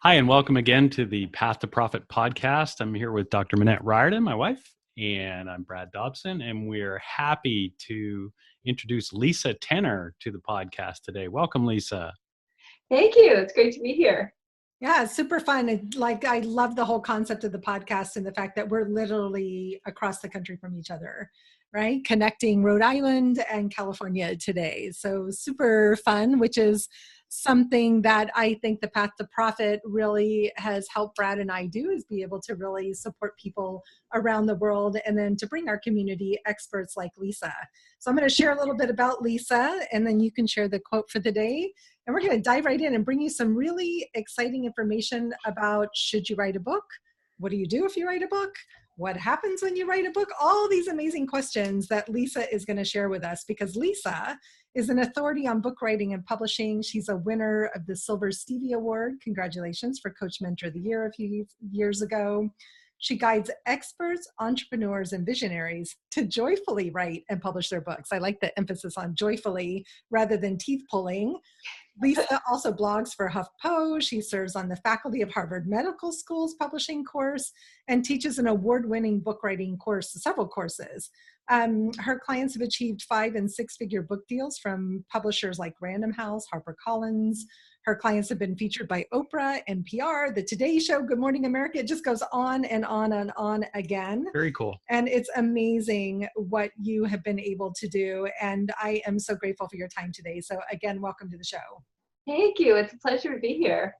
Hi, and welcome again to the Path to Profit podcast. I'm here with Dr. Minette Riordan, my wife, and I'm Brad Dobson, and we're happy to introduce Lisa Tenner to the podcast today. Welcome, Lisa. Thank you. It's great to be here. Yeah, it's super fun. I love the whole concept of the podcast and the fact that we're literally across the country from each other, right? Connecting Rhode Island and California today. So super fun, which is something that I think the Path to Profit really has helped Brad and I do, is be able to really support people around the world and then to bring our community experts like Lisa. So I'm going to share a little bit about Lisa, and then you can share the quote for the day. And we're going to dive right in and bring you some really exciting information about, should you write a book? What do you do if you write a book? What happens when you write a book? All these amazing questions that Lisa is going to share with us, because Lisa is an authority on book writing and publishing. She's a winner of the Silver Stevie Award. Congratulations, for Coach Mentor of the Year a few years ago. She guides experts, entrepreneurs, and visionaries to joyfully write and publish their books. I like the emphasis on joyfully rather than teeth pulling. Lisa also blogs for HuffPo. She serves on the faculty of Harvard Medical School's publishing course and teaches an award-winning book writing course, several courses. Her clients have achieved 5- and 6-figure book deals from publishers like Random House, HarperCollins. Her clients have been featured by Oprah, NPR, The Today Show, Good Morning America. It just goes on and on and on again. Very cool. And it's amazing what you have been able to do. And I am so grateful for your time today. So again, welcome to the show. Thank you. It's a pleasure to be here.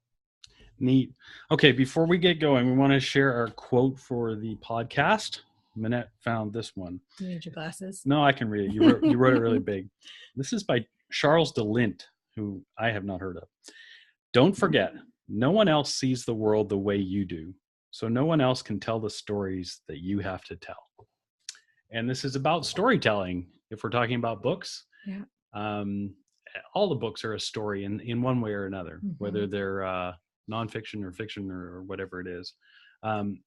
Neat. Okay, before we get going, we want to share our quote for the podcast. Minette found this one. You need your glasses? No, I can read it. You wrote it really big. This is by Charles DeLint, who I have not heard of. Don't forget, no one else sees the world the way you do, so no one else can tell the stories that you have to tell. And this is about storytelling. If we're talking about books, Yeah. All the books are a story in one way or another, whether they're nonfiction or fiction or whatever it is. I'm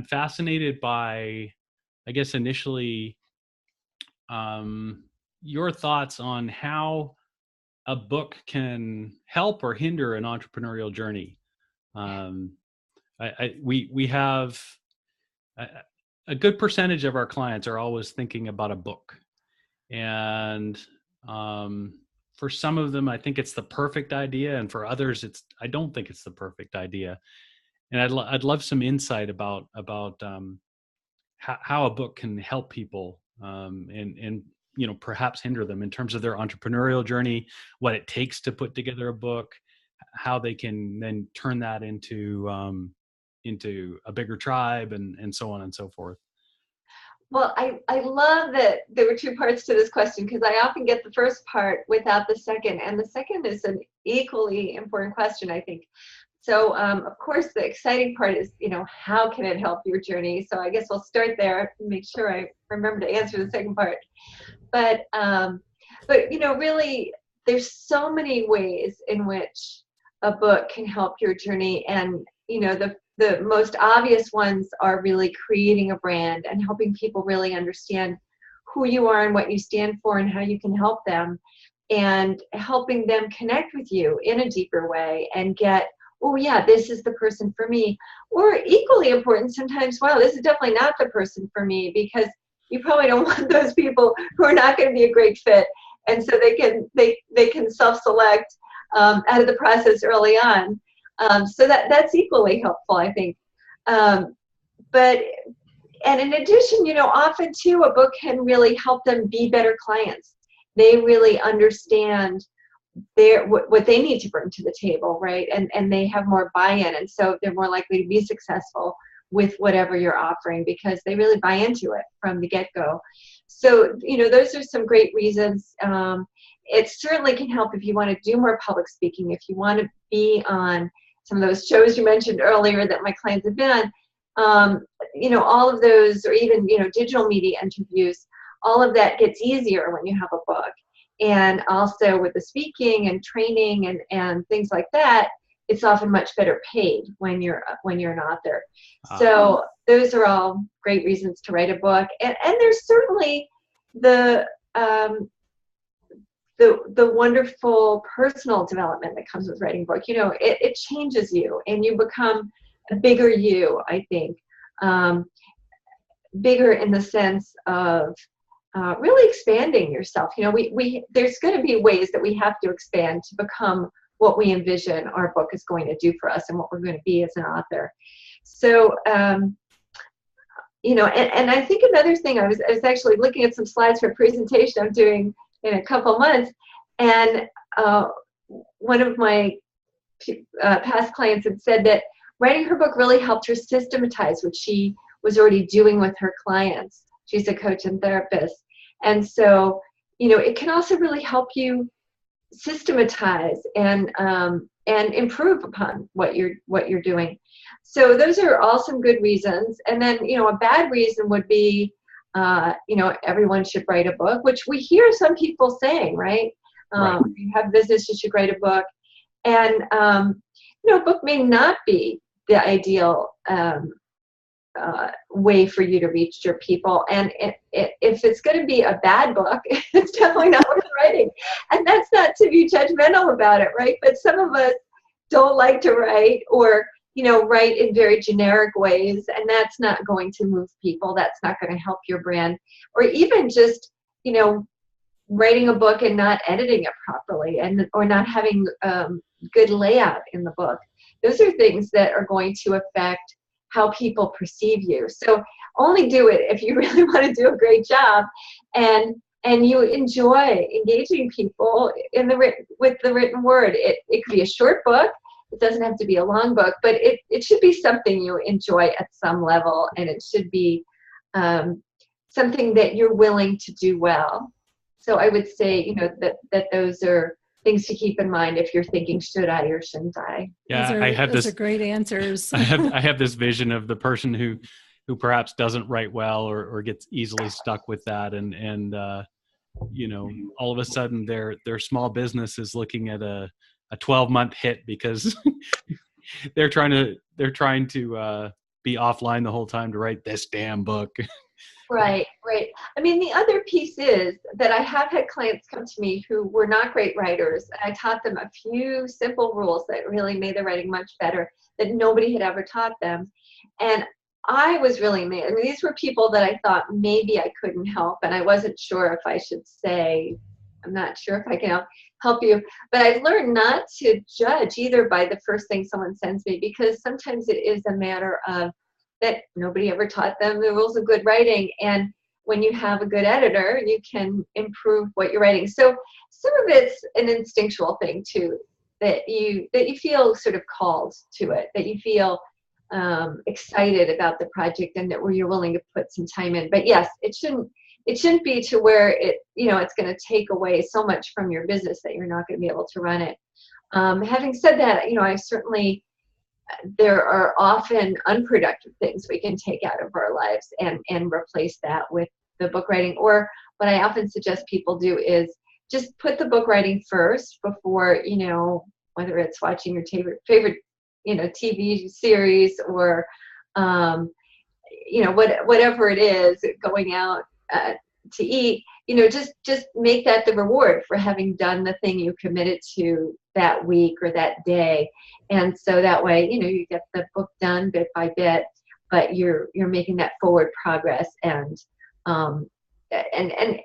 fascinated by, I guess, initially, your thoughts on how a book can help or hinder an entrepreneurial journey. We have a good percentage of our clients are always thinking about a book, and for some of them, I think it's the perfect idea, and for others, I don't think it's the perfect idea. And I'd love some insight about how a book can help people and perhaps hinder them in terms of their entrepreneurial journey, what it takes to put together a book, how they can then turn that into a bigger tribe, and so on and so forth. Well, I love that there were 2 parts to this question, because I often get the first part without the second. And the second is an equally important question, I think. So, of course, the exciting part is, how can it help your journey? So I guess we'll start there and make sure I remember to answer the second part. But really, there's so many ways in which a book can help your journey. And, the most obvious ones are really creating a brand and helping people really understand who you are and what you stand for and how you can help them, and helping them connect with you in a deeper way and get, oh yeah, this is the person for me. Or equally important, sometimes, wow, this is definitely not the person for me, because you probably don't want those people who are not going to be a great fit. And so they can self-select out of the process early on. So that's equally helpful, I think. And in addition, often too, a book can really help them be better clients. They really understand what they need to bring to the table, right? And they have more buy-in, and so they're more likely to be successful with whatever you're offering, because they really buy into it from the get-go. So, those are some great reasons. It certainly can help if you want to do more public speaking, if you want to be on some of those shows you mentioned earlier that my clients have been on. All of those, or even, digital media interviews, all of that gets easier when you have a book. And also with the speaking and training and things like that, it's often much better paid when you're an author. So those are all great reasons to write a book. And there's certainly the the wonderful personal development that comes with writing a book. It changes you, and you become a bigger you, I think. Bigger in the sense of really expanding yourself. There's going to be ways that we have to expand to become what we envision our book is going to do for us and what we're going to be as an author. So, and I think another thing, I was actually looking at some slides for a presentation I'm doing in a couple months, and one of my past clients had said that writing her book really helped her systematize what she was already doing with her clients. She's a coach and therapist. And so, it can also really help you systematize and improve upon what you're doing. So those are all some good reasons. And then, a bad reason would be, everyone should write a book, which we hear some people saying, right? Right. If you have business, you should write a book. And, a book may not be the ideal way for you to reach your people. And if it's going to be a bad book, it's definitely not worth writing. And that's not to be judgmental about it, right? But some of us don't like to write, or write in very generic ways, and that's not going to move people. That's not going to help your brand. Or even just writing a book and not editing it properly, or not having good layout in the book. Those are things that are going to affect how people perceive you. So only do it if you really want to do a great job, and you enjoy engaging people with the written word. It could be a short book. It doesn't have to be a long book, but it should be something you enjoy at some level, and it should be something that you're willing to do well. So I would say, that those are things to keep in mind if you're thinking, should I or shouldn't I? Yeah, those are great answers. I have this vision of the person who perhaps doesn't write well, or gets easily stuck with that, and all of a sudden their small business is looking at a 12-month hit because they're trying to be offline the whole time to write this damn book. Right. I mean, the other piece is that I have had clients come to me who were not great writers, and I taught them a few simple rules that really made their writing much better that nobody had ever taught them. And I was really amazed. I mean, these were people that I thought maybe I couldn't help, and I wasn't sure if I should say, I'm not sure if I can help you. But I've learned not to judge either by the first thing someone sends me, because sometimes it is a matter of that nobody ever taught them the rules of good writing. And when you have a good editor, you can improve what you're writing. So some of it's an instinctual thing too, that you feel sort of called to it, that you feel excited about the project, and that where you're willing to put some time in. But yes, it shouldn't be to where it's going to take away so much from your business that you're not going to be able to run it. Having said that, there are often unproductive things we can take out of our lives and replace that with the book writing. Or what I often suggest people do is just put the book writing first before, whether it's watching your favorite TV series, or whatever it is, going out to eat, just make that the reward for having done the thing you committed to that week or that day. And so that way, you get the book done bit by bit, but you're making that forward progress. And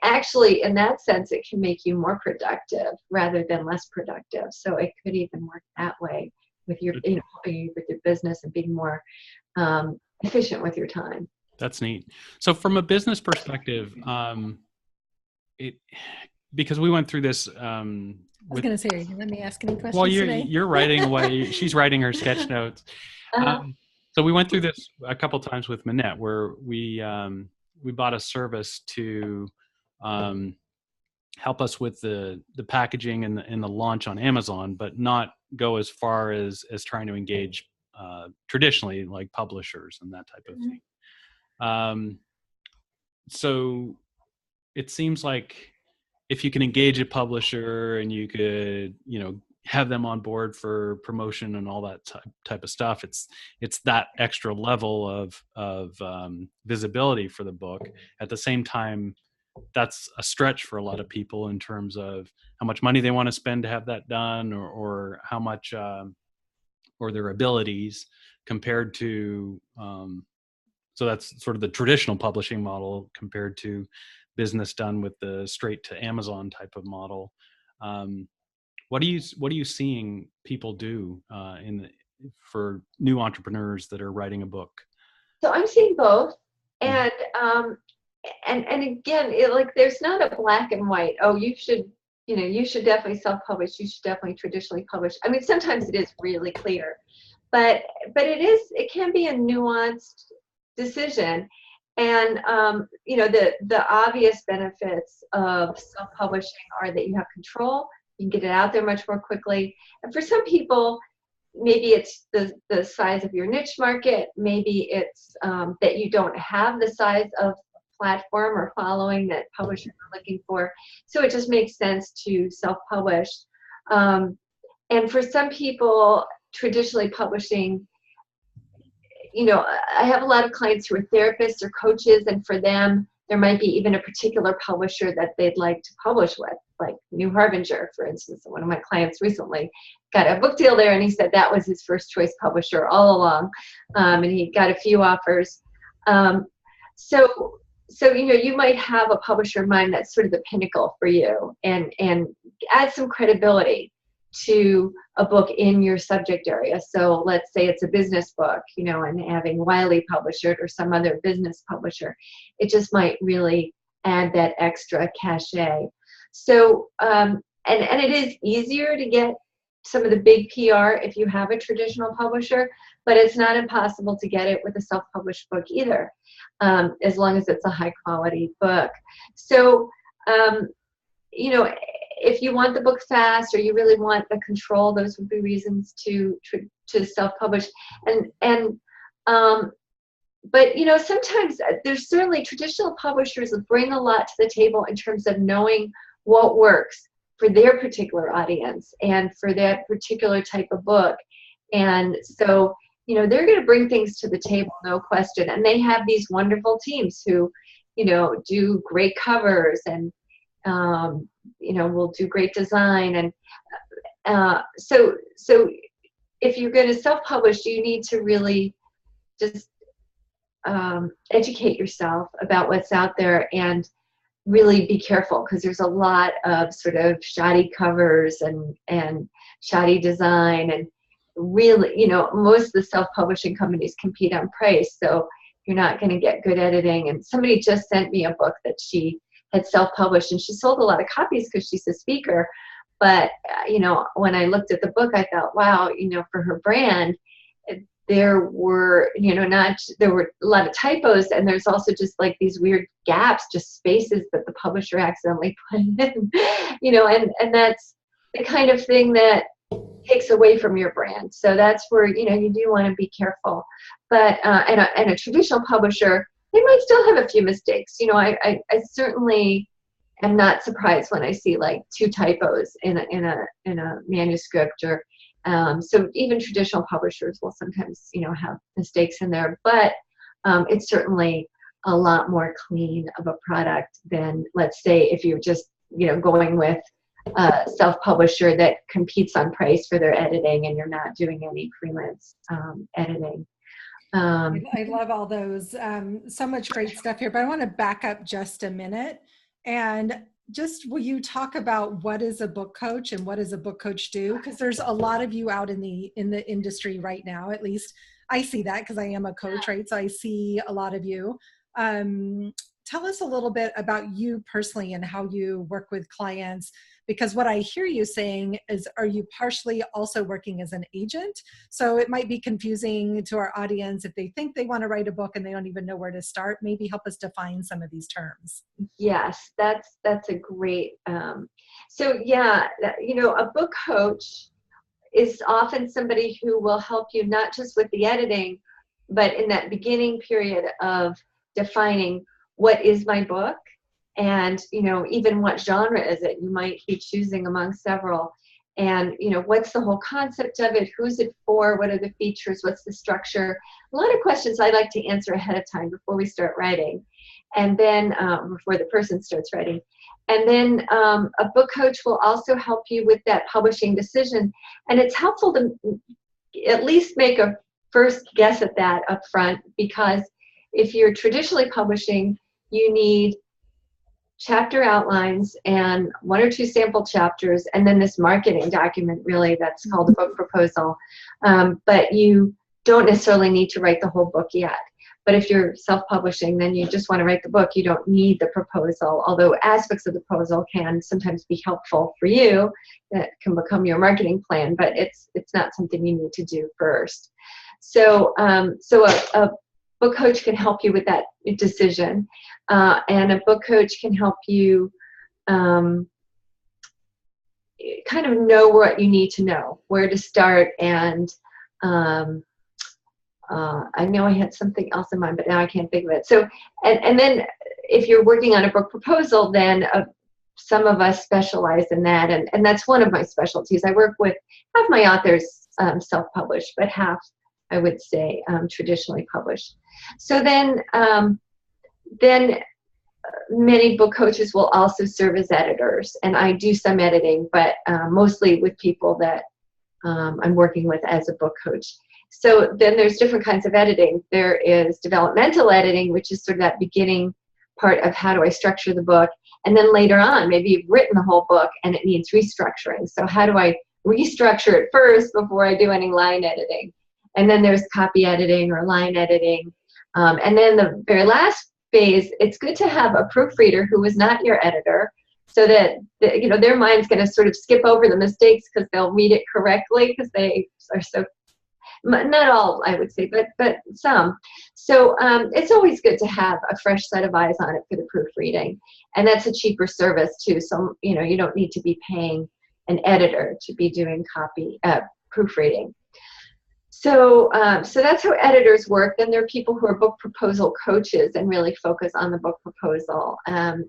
actually, in that sense, it can make you more productive rather than less productive. So it could even work that way with your, helping you with your business and being more efficient with your time. That's neat. So from a business perspective, because we went through this. I was going to say, let me ask any questions well, today. you're writing away. She's writing her sketch notes. So we went through this a couple times with Minette, where we bought a service to help us with the packaging and the launch on Amazon, but not go as far as trying to engage traditionally, like publishers and that type of thing. So it seems like if you can engage a publisher and you could, have them on board for promotion and all that type of stuff, it's that extra level of visibility for the book. At the same time, that's a stretch for a lot of people in terms of how much money they want to spend to have that done, or how much, or their abilities compared to, so that's sort of the traditional publishing model compared to business done with the straight to Amazon type of model. What are you seeing people do for new entrepreneurs that are writing a book? So I'm seeing both, Mhm. and again, like there's not a black and white. Oh, you should definitely self-publish. You should definitely traditionally publish. I mean, sometimes it is really clear, but it can be a nuanced decision. And the obvious benefits of self-publishing are that you have control. You can get it out there much more quickly. And for some people, maybe it's the size of your niche market. Maybe it's that you don't have the size of platform or following that publishers are looking for. So it just makes sense to self-publish. And for some people, traditionally publishing, I have a lot of clients who are therapists or coaches, and for them, there might be even a particular publisher that they'd like to publish with, like New Harbinger, for instance. One of my clients recently got a book deal there, and he said that was his first choice publisher all along, and he got a few offers. So you might have a publisher in mind that's sort of the pinnacle for you, and add some credibility to a book in your subject area. So let's say it's a business book, and having Wiley publish it or some other business publisher, it just might really add that extra cachet. So, and it is easier to get some of the big PR if you have a traditional publisher, but it's not impossible to get it with a self-published book either, as long as it's a high quality book. So, if you want the book fast or you really want the control, those would be reasons to self-publish. But sometimes there's certainly traditional publishers that bring a lot to the table in terms of knowing what works for their particular audience and for that particular type of book. And so, they're going to bring things to the table, no question. And they have these wonderful teams who, do great covers and, will do great design. And so if you're going to self-publish, you need to really just educate yourself about what's out there and really be careful, because there's a lot of sort of shoddy covers and shoddy design, and really, most of the self-publishing companies compete on price, so you're not going to get good editing. And somebody just sent me a book that she had self-published, and she sold a lot of copies because she's a speaker. But when I looked at the book, I thought, wow, for her brand, there were there were a lot of typos, and there's also just like these weird gaps, just spaces that the publisher accidentally put in, and that's the kind of thing that takes away from your brand. So that's where you do want to be careful. But and a traditional publisher, they might still have a few mistakes. I certainly am not surprised when I see like 2 typos in a manuscript, or so even traditional publishers will sometimes have mistakes in there. But it's certainly a lot more clean of a product than, let's say, if you're just going with a self-publisher that competes on price for their editing and you're not doing any freelance editing. I love all those. So much great stuff here, but I want to back up just a minute. And just, will you talk about what is a book coach and what does a book coach do? Because there's a lot of you out in the industry right now. At least I see that, because I am a coach, right? So I see a lot of you. Tell us a little bit about you personally and how you work with clients, because what I hear you saying is, are you partially also working as an agent? So it might be confusing to our audience if they think they want to write a book and they don't even know where to start. Maybe help us define some of these terms. Yes, that's a great. So yeah, a book coach is often somebody who will help you not just with the editing, but in that beginning period of defining what is my book, and even what genre is it. You might be choosing among several, and what's the whole concept of it, who's it for, what are the features, what's the structure. A lot of questions I like to answer ahead of time before we start writing. and then before the person starts writing. And then a book coach will also help you with that publishing decision. And it's helpful to at least make a first guess at that up front, because if you're traditionally publishing, you need chapter outlines and 1 or 2 sample chapters, and then this marketing document, really, that's called a book proposal. But you don't necessarily need to write the whole book yet. But if you're self-publishing, then you just want to write the book. You don't need the proposal, although aspects of the proposal can sometimes be helpful for you. That can become your marketing plan, but it's not something you need to do first. So a book coach can help you with that decision, and a book coach can help you kind of know what you need to know, where to start, and I know I had something else in mind, but now I can't think of it. So, and then if you're working on a book proposal, then some of us specialize in that, and that's one of my specialties. I work with half my authors self-published, but half, I would say, traditionally published. So then many book coaches will also serve as editors, and I do some editing, but mostly with people that I'm working with as a book coach. So then there's different kinds of editing. There is developmental editing, which is sort of that beginning part of how do I structure the book. And then later on, maybe you've written the whole book and it needs restructuring. So how do I restructure it first before I do any line editing? And then there's copy editing or line editing. And then the very last phase, it's good to have a proofreader who is not your editor, so that their mind's going to sort of skip over the mistakes because they'll read it correctly, because they are so, not all, I would say, but some. So it's always good to have a fresh set of eyes on it for the proofreading, and that's a cheaper service too. So you don't need to be paying an editor to be doing proofreading. So that's how editors work. Then there are people who are book proposal coaches and really focus on the book proposal, and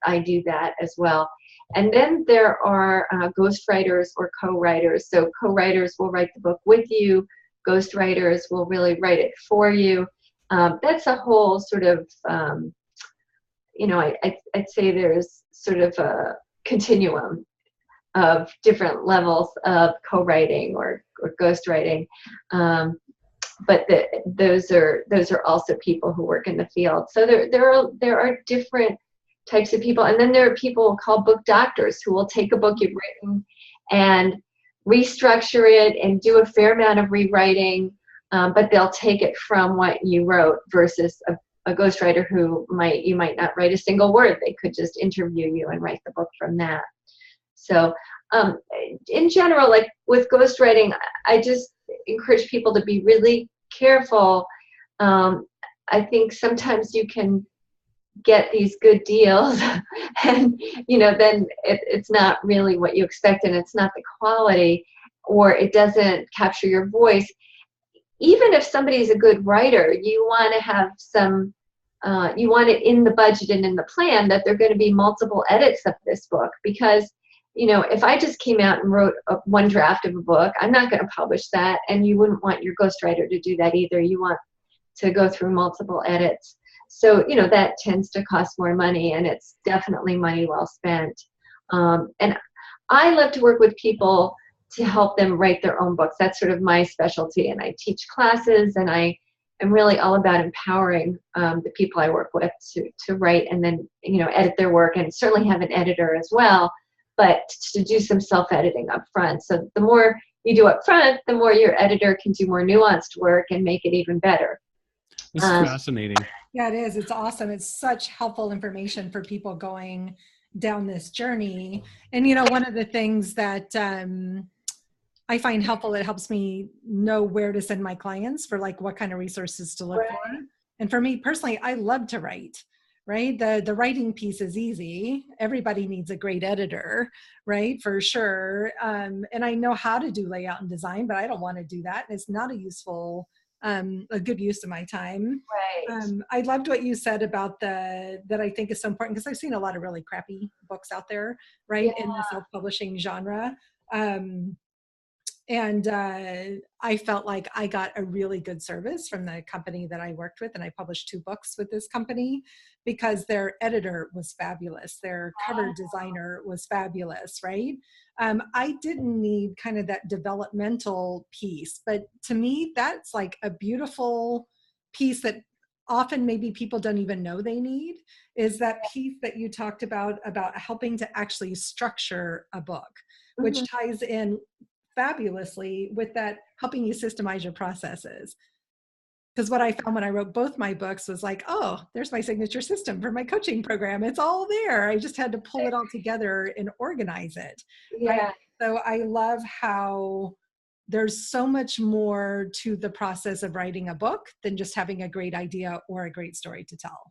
I do that as well. And then there are ghostwriters or co-writers. So co-writers will write the book with you. Ghostwriters will really write it for you. That's a whole sort of, I'd say there's sort of a continuum of different levels of co-writing or ghostwriting. But those are also people who work in the field. So there are different types of people. And then there are people called book doctors who will take a book you've written and restructure it and do a fair amount of rewriting, but they'll take it from what you wrote, versus a ghostwriter who you might not write a single word. They could just interview you and write the book from that. So in general, like with ghostwriting, I just encourage people to be really careful. I think sometimes you can get these good deals and then it's not really what you expect, and it's not the quality, or it doesn't capture your voice. Even if somebody is a good writer, you want to have some you want it in the budget and in the plan that there are going to be multiple edits of this book, because if I just came out and wrote one draft of a book, I'm not going to publish that, and you wouldn't want your ghostwriter to do that either. You want to go through multiple edits. So, that tends to cost more money, and it's definitely money well spent. And I love to work with people to help them write their own books. That's sort of my specialty, and I teach classes, and I am really all about empowering the people I work with to write and then, edit their work, and certainly have an editor as well, but to do some self-editing up front. So the more you do up front, the more your editor can do more nuanced work and make it even better. This is fascinating. Yeah, it is. It's awesome. It's such helpful information for people going down this journey. And, one of the things that I find helpful, it helps me know where to send my clients for like what kind of resources to look for. And for me personally, I love to write, right? The writing piece is easy. Everybody needs a great editor, right? For sure. And I know how to do layout and design, but I don't want to do that. And it's not a good use of my time. Right. I loved what you said about that I think is so important, because I've seen a lot of really crappy books out there, right? In the self-publishing genre. And I felt like I got a really good service from the company that I worked with. And I published 2 books with this company because their editor was fabulous. Their cover designer was fabulous, right? I didn't need kind of that developmental piece. But to me, that's like a beautiful piece that often maybe people don't even know they need, is that piece that you talked about helping to actually structure a book, which ties in fabulously with that helping you systemize your processes. Because what I found when I wrote both my books was like, oh, there's my signature system for my coaching program. It's all there. I just had to pull it all together and organize it. Right. Yeah. So I love how there's so much more to the process of writing a book than just having a great idea or a great story to tell.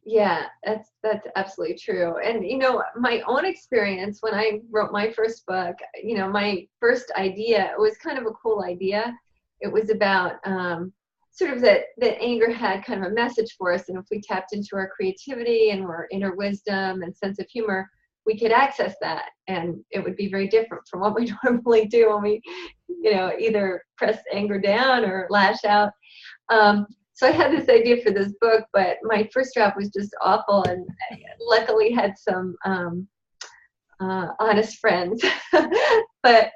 Yeah, that's absolutely true. And my own experience when I wrote my first book, my first idea was kind of a cool idea. It was about sort of that anger had kind of a message for us, and if we tapped into our creativity and our inner wisdom and sense of humor, we could access that, and it would be very different from what we normally do when we, either press anger down or lash out. So I had this idea for this book, but my first draft was just awful, and I luckily had some honest friends. But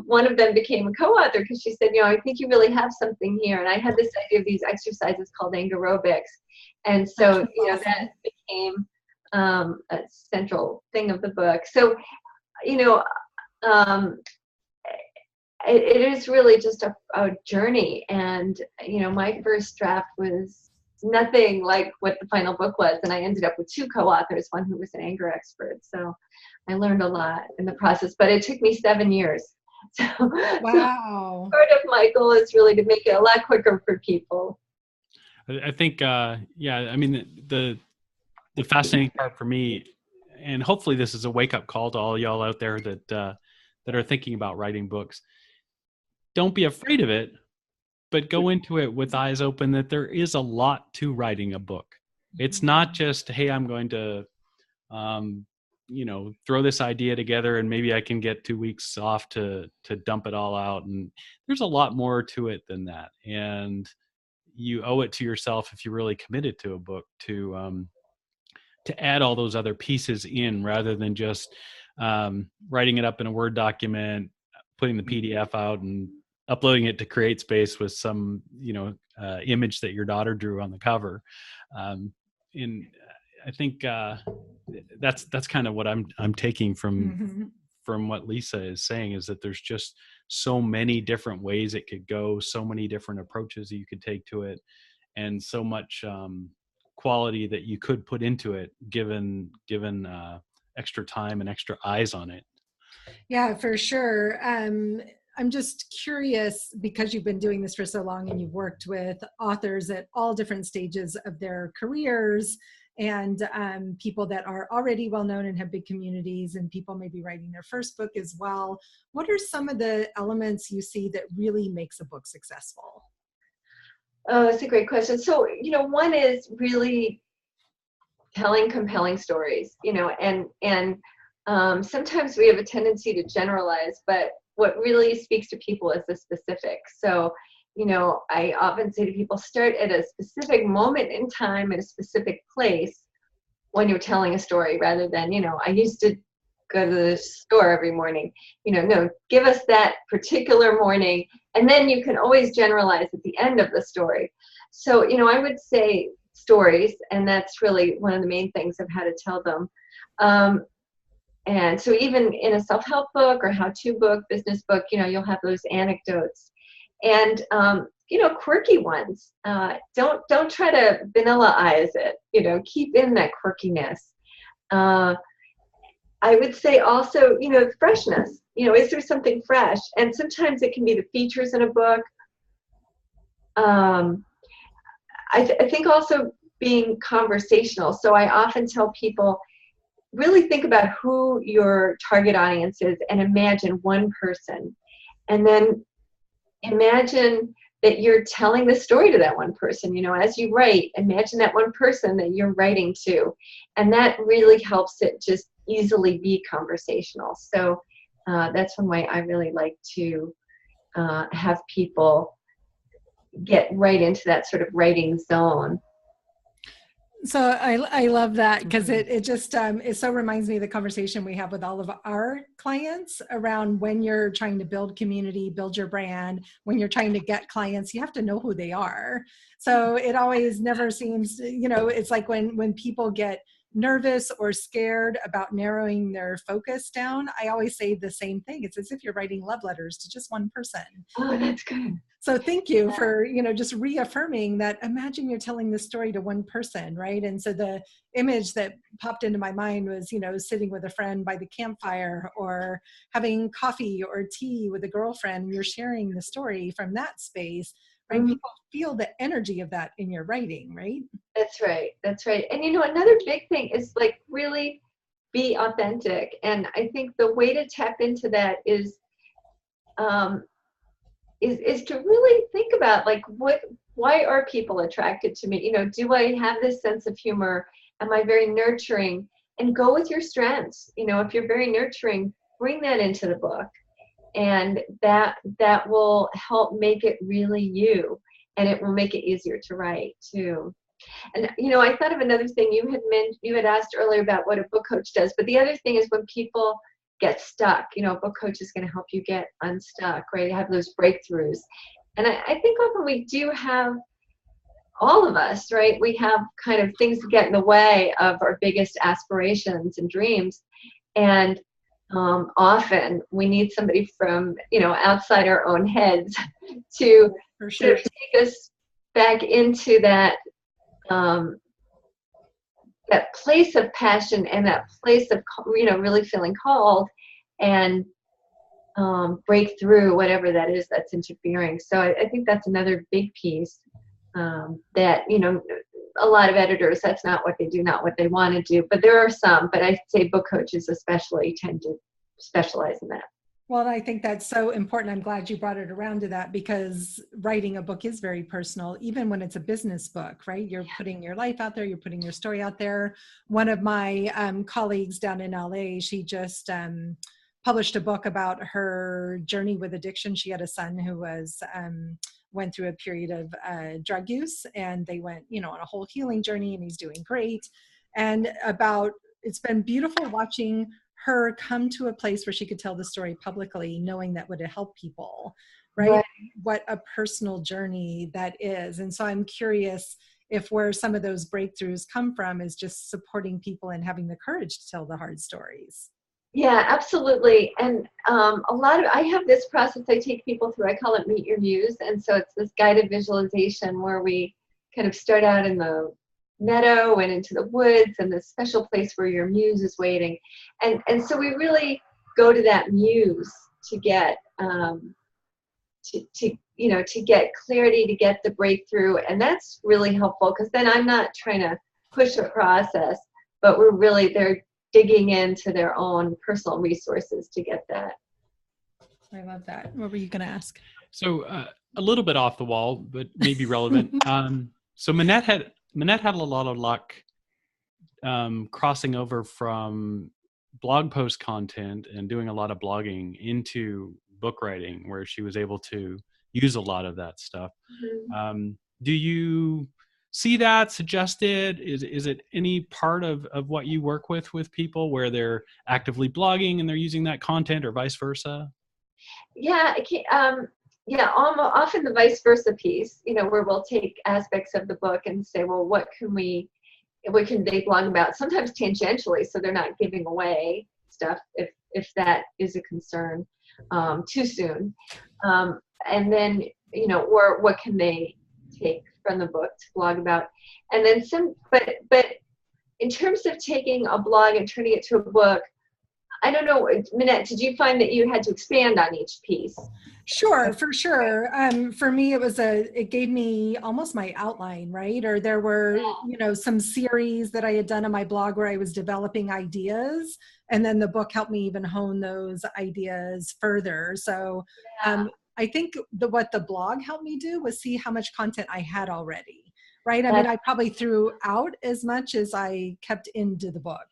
one of them became a co-author because she said, I think you really have something here. And I had this idea of these exercises called aerobics. And so, that became a central thing of the book. So, it is really just a journey. And, my first draft was nothing like what the final book was. And I ended up with 2 co-authors, one who was an anger expert. So I learned a lot in the process, but it took me 7 years. So, wow. So part of my goal is really to make it a lot quicker for people. I think, I mean, the fascinating part for me, and hopefully this is a wake-up call to all y'all out there that are thinking about writing books. Don't be afraid of it, but go into it with eyes open that there is a lot to writing a book. It's not just, hey, I'm going to, throw this idea together and maybe I can get 2 weeks off to dump it all out. And there's a lot more to it than that. And you owe it to yourself, if you're really committed to a book, to add all those other pieces in, rather than just writing it up in a Word document, putting the PDF out and uploading it to CreateSpace with some, image that your daughter drew on the cover. And I think that's kind of what I'm taking from what Lisa is saying, is that there's just so many different ways it could go, so many different approaches that you could take to it, and so much quality that you could put into it, given extra time and extra eyes on it. Yeah, for sure. I'm just curious, because you've been doing this for so long and you've worked with authors at all different stages of their careers, and people that are already well known and have big communities, and people maybe writing their first book as well. What are some of the elements you see that really makes a book successful? Oh, that's a great question. So, one is really telling compelling stories, and sometimes we have a tendency to generalize, but what really speaks to people is the specific. So, I often say to people, start at a specific moment in time, in a specific place, when you're telling a story, rather than, I used to go to the store every morning. No, give us that particular morning, and then you can always generalize at the end of the story. So, I would say stories, and that's really one of the main things of how to tell them. And so even in a self-help book or how-to book, business book, you'll have those anecdotes, and quirky ones. Don't try to vanilla-ize it. Keep in that quirkiness. I would say also, freshness. Is there something fresh? And sometimes it can be the features in a book. I think also being conversational. So I often tell people, really think about who your target audience is and imagine one person. And then imagine that you're telling the story to that one person. As you write, imagine that one person that you're writing to. And that really helps it just easily be conversational. So that's one way I really like to have people get right into that sort of writing zone. So I love that, because it just it so reminds me of the conversation we have with all of our clients around when you're trying to build community, build your brand, when you're trying to get clients, you have to know who they are. So it always never seems, it's like when people get nervous or scared about narrowing their focus down, I always say the same thing. It's as if you're writing love letters to just one person. Oh, that's good. So thank you for, just reaffirming that. Imagine you're telling this story to one person, right? And so the image that popped into my mind was, sitting with a friend by the campfire, or having coffee or tea with a girlfriend. You're sharing the story from that space, right? Mm-hmm. People feel the energy of that in your writing, right? That's right. That's right. And another big thing is like really be authentic. And I think the way to tap into that is to really think about like why are people attracted to me? Do I have this sense of humor? Am I very nurturing? And go with your strengths. If you're very nurturing, bring that into the book. And that will help make it really you, and it will make it easier to write too. And I thought of another thing you had asked earlier about what a book coach does, but the other thing is when people get stuck, a book coach is going to help you get unstuck, right? Have those breakthroughs. And I think often we do have, all of us, right? We have kind of things that get in the way of our biggest aspirations and dreams. And often we need somebody from, outside our own heads to For sure. take us back into that that place of passion and that place of, really feeling called, and break through whatever that is that's interfering. So I think that's another big piece that, a lot of editors, that's not what they do, not what they want to do. But there are some, but I'd say book coaches especially tend to specialize in that. Well, I think that's so important. I'm glad you brought it around to that, because writing a book is very personal, even when it's a business book, right? You're putting your life out there, you're putting your story out there. One of my colleagues down in LA, she just published a book about her journey with addiction. She had a son who was went through a period of drug use, and they went, on a whole healing journey, and he's doing great. And it's been beautiful watching her come to a place where she could tell the story publicly, knowing that would help people, right? What a personal journey that is. And so I'm curious if where some of those breakthroughs come from is just supporting people and having the courage to tell the hard stories. Yeah, absolutely. And I have this process I take people through. I call it Meet Your Muse. And so it's this guided visualization where we kind of start out in the meadow and into the woods and this special place where your muse is waiting. And so we really go to that muse to get to get clarity, to get the breakthrough. And that's really helpful, because then I'm not trying to push a process, but they're digging into their own personal resources to get that. I love that. What were you going to ask? So a little bit off the wall, but maybe relevant. So Minette had a lot of luck crossing over from blog post content and doing a lot of blogging into book writing, where she was able to use a lot of that stuff. Mm-hmm. Do you see that suggested? Is it any part of what you work with people where they're actively blogging and they're using that content, or vice versa? Yeah, often the vice versa piece, where we'll take aspects of the book and say, well, what can they blog about? Sometimes tangentially, so they're not giving away stuff if that is a concern too soon. And then, or what can they take from the book to blog about? And then but in terms of taking a blog and turning it to a book, I don't know, Minette, did you find that you had to expand on each piece? Sure, for sure. For me, it gave me almost my outline, right? Or there were, some series that I had done on my blog where I was developing ideas, and then the book helped me even hone those ideas further. So I think what the blog helped me do was see how much content I had already, right? I mean, I probably threw out as much as I kept into the book.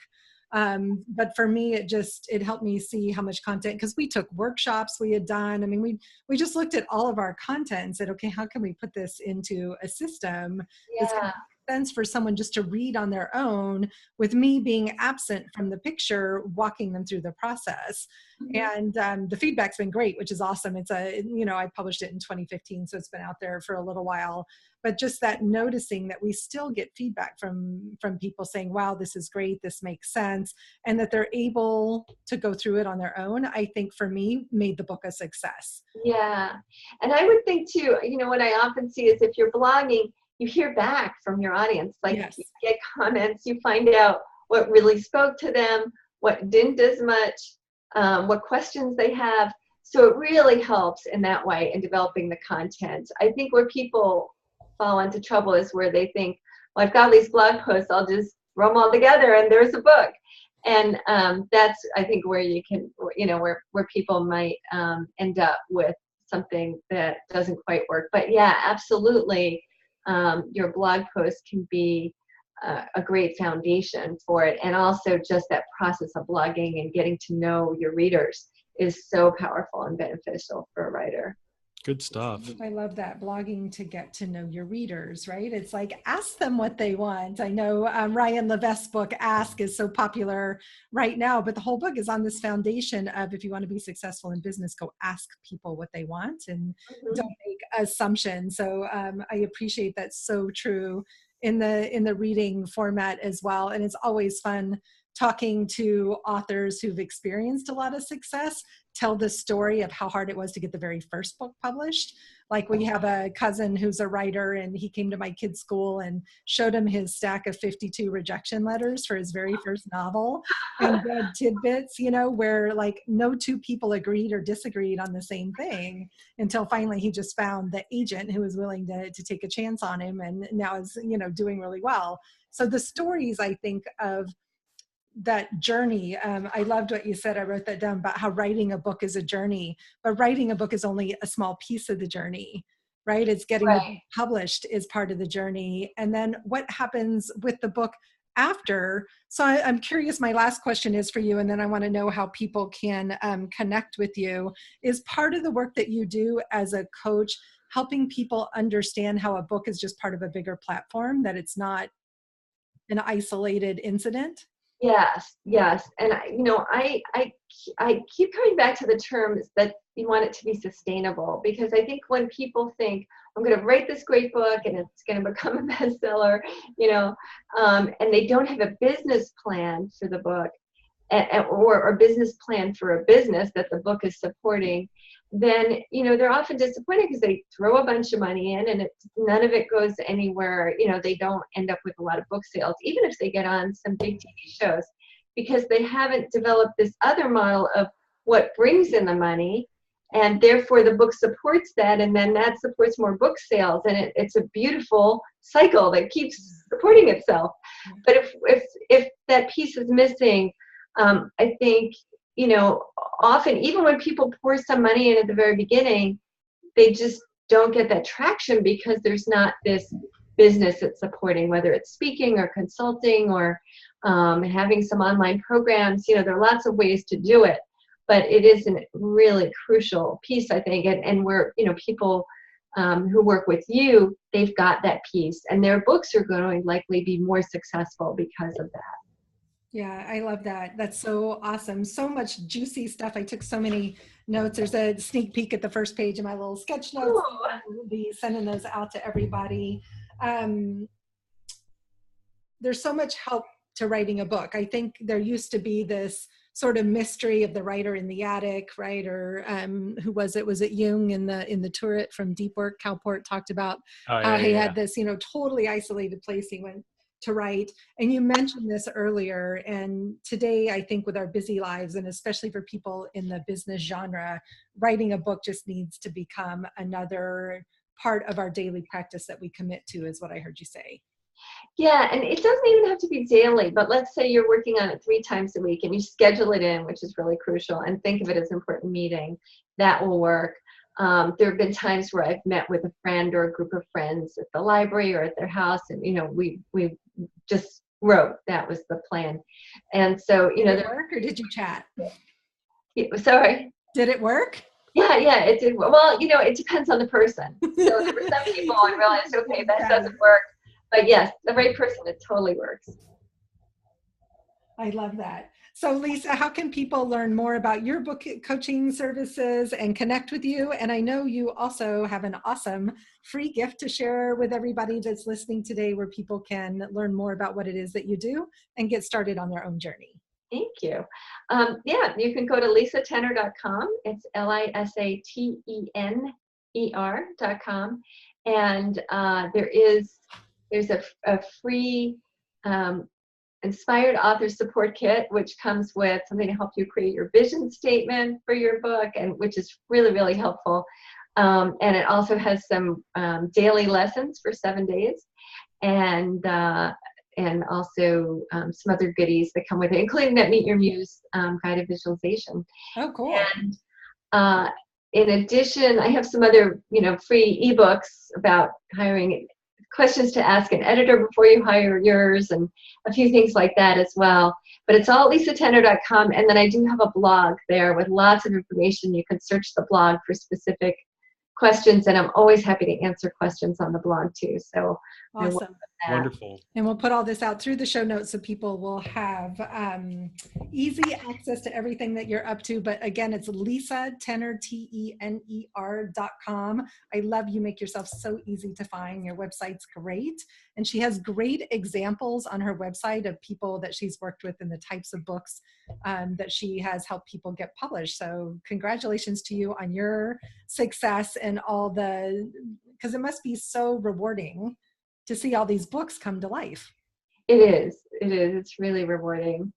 But for me, it helped me see how much content, because we took workshops we had done. I mean, we just looked at all of our content and said, okay, how can we put this into a system that's going to Yeah. make sense for someone just to read on their own, with me being absent from the picture, walking them through the process. Mhm. And the feedback's been great, which is awesome. I published it in 2015, so it's been out there for a little while. But just that noticing that we still get feedback from people saying, wow, this is great, this makes sense, and that they're able to go through it on their own, I think for me made the book a success. Yeah. And I would think too, what I often see is if you're blogging, you hear back from your audience. Like you Yes. get comments, you find out what really spoke to them, what didn't as much, what questions they have. So it really helps in that way in developing the content. I think where people fall into trouble is where they think, well, I've got these blog posts, I'll just throw them all together and there's a book. And that's, I think, where you can, where people might end up with something that doesn't quite work. But yeah, absolutely, your blog post can be a great foundation for it. And also just that process of blogging and getting to know your readers is so powerful and beneficial for a writer. Good stuff. I love that, blogging to get to know your readers, right? It's like, ask them what they want. I know Ryan Levesque's book, Ask, is so popular right now, but the whole book is on this foundation of, if you want to be successful in business, go ask people what they want and Mhm. don't make assumptions. So I appreciate that. So true in the reading format as well. And it's always fun talking to authors who've experienced a lot of success, tell the story of how hard it was to get the very first book published. Like, we have a cousin who's a writer, and he came to my kid's school and showed him his stack of 52 rejection letters for his very first novel, and read tidbits, where like no two people agreed or disagreed on the same thing, until finally he just found the agent who was willing to take a chance on him, and now is, doing really well. So the stories, I think, of that journey. I loved what you said. I wrote that down about how writing a book is a journey, but writing a book is only a small piece of the journey, right? It's getting the book Right. published is part of the journey. And then what happens with the book after? So I'm curious, my last question is for you, and then I want to know how people can connect with you. Is part of the work that you do as a coach helping people understand how a book is just part of a bigger platform, that it's not an isolated incident? Yes, yes. And I keep coming back to the terms that you want it to be sustainable, because I think when people think, I'm going to write this great book and it's going to become a bestseller, and they don't have a business plan for the book, or a business plan for a business that the book is supporting, then they're often disappointed because they throw a bunch of money in and none of it goes anywhere. They don't end up with a lot of book sales, even if they get on some big TV shows, because they haven't developed this other model of what brings in the money, and therefore the book supports that, and then that supports more book sales, and it's a beautiful cycle that keeps supporting itself. But if that piece is missing, I think, often, even when people pour some money in at the very beginning, they just don't get that traction because there's not this business that's supporting, whether it's speaking or consulting or having some online programs. There are lots of ways to do it, but it is a really crucial piece, I think. And where, people who work with you, they've got that piece, and their books are going to likely be more successful because of that. Yeah, I love that. That's so awesome. So much juicy stuff. I took so many notes. There's a sneak peek at the first page of my little sketch notes. Oh, We'll be sending those out to everybody. Um, there's so much help to writing a book. I think there used to be this sort of mystery of the writer in the attic, right? Or who was it? Was it Jung in the turret from Deep Work? Calport talked about Oh, how yeah, he yeah, had this, totally isolated place he went to write. And you mentioned this earlier. And today, I think with our busy lives, and especially for people in the business genre, writing a book just needs to become another part of our daily practice that we commit to, is what I heard you say. yeah, and it doesn't even have to be daily, but let's say you're working on it 3 times a week and you schedule it in, which is really crucial, and think of it as an important meeting. That will work. There have been times where I've met with a friend or a group of friends at the library or at their house, and we just wrote. That was the plan. And so, Did it work, or did you chat? Sorry. Did it work? Yeah, it did. Well, it depends on the person. So there were some people I realized, okay, that doesn't work. But yes, the right person, it totally works. I love that. So Lisa, how can people learn more about your book coaching services and connect with you? And I know you also have an awesome free gift to share with everybody that's listening today, where people can learn more about what it is that you do and get started on their own journey. Thank you. You can go to lisatenner.com. It's lisatener.com. And there's a free inspired author support kit, which comes with something to help you create your vision statement for your book, and which is really, really helpful. And it also has some daily lessons for 7 days, and also some other goodies that come with it, including that Meet Your Muse guided visualization. Oh, cool. And in addition, I have some other, free ebooks about hiring, questions to ask an editor before you hire yours, and a few things like that as well. But it's all lisatenner.com. And then I do have a blog there with lots of information. You can search the blog for specific questions, and I'm always happy to answer questions on the blog too. So awesome. Wonderful. And we'll put all this out through the show notes so people will have easy access to everything that you're up to. But again, it's lisatenner, TENER.com. I love you make yourself so easy to find. Your website's great. And she has great examples on her website of people that she's worked with and the types of books that she has helped people get published. So congratulations to you on your success and all because it must be so rewarding to see all these books come to life. It is. It's really rewarding.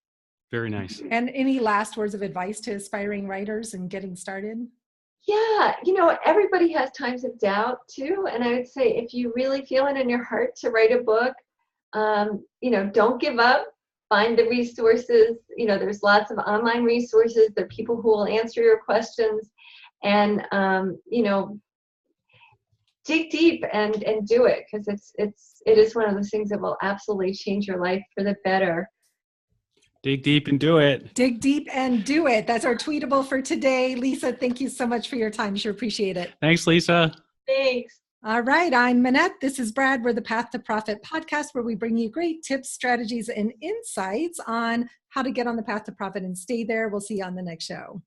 Very nice. And any last words of advice to aspiring writers and getting started? Yeah, everybody has times of doubt too. And I would say, if you really feel it in your heart to write a book, don't give up. Find the resources. There's lots of online resources. There are people who will answer your questions. And, dig deep and do it, because it is one of those things that will absolutely change your life for the better. Dig deep and do it. Dig deep and do it. That's our tweetable for today. Lisa, thank you so much for your time. Sure appreciate it. Thanks, Lisa. Thanks. All right. I'm Minette. This is Brad. We're the Path to Profit podcast, where we bring you great tips, strategies, and insights on how to get on the path to profit and stay there. We'll see you on the next show.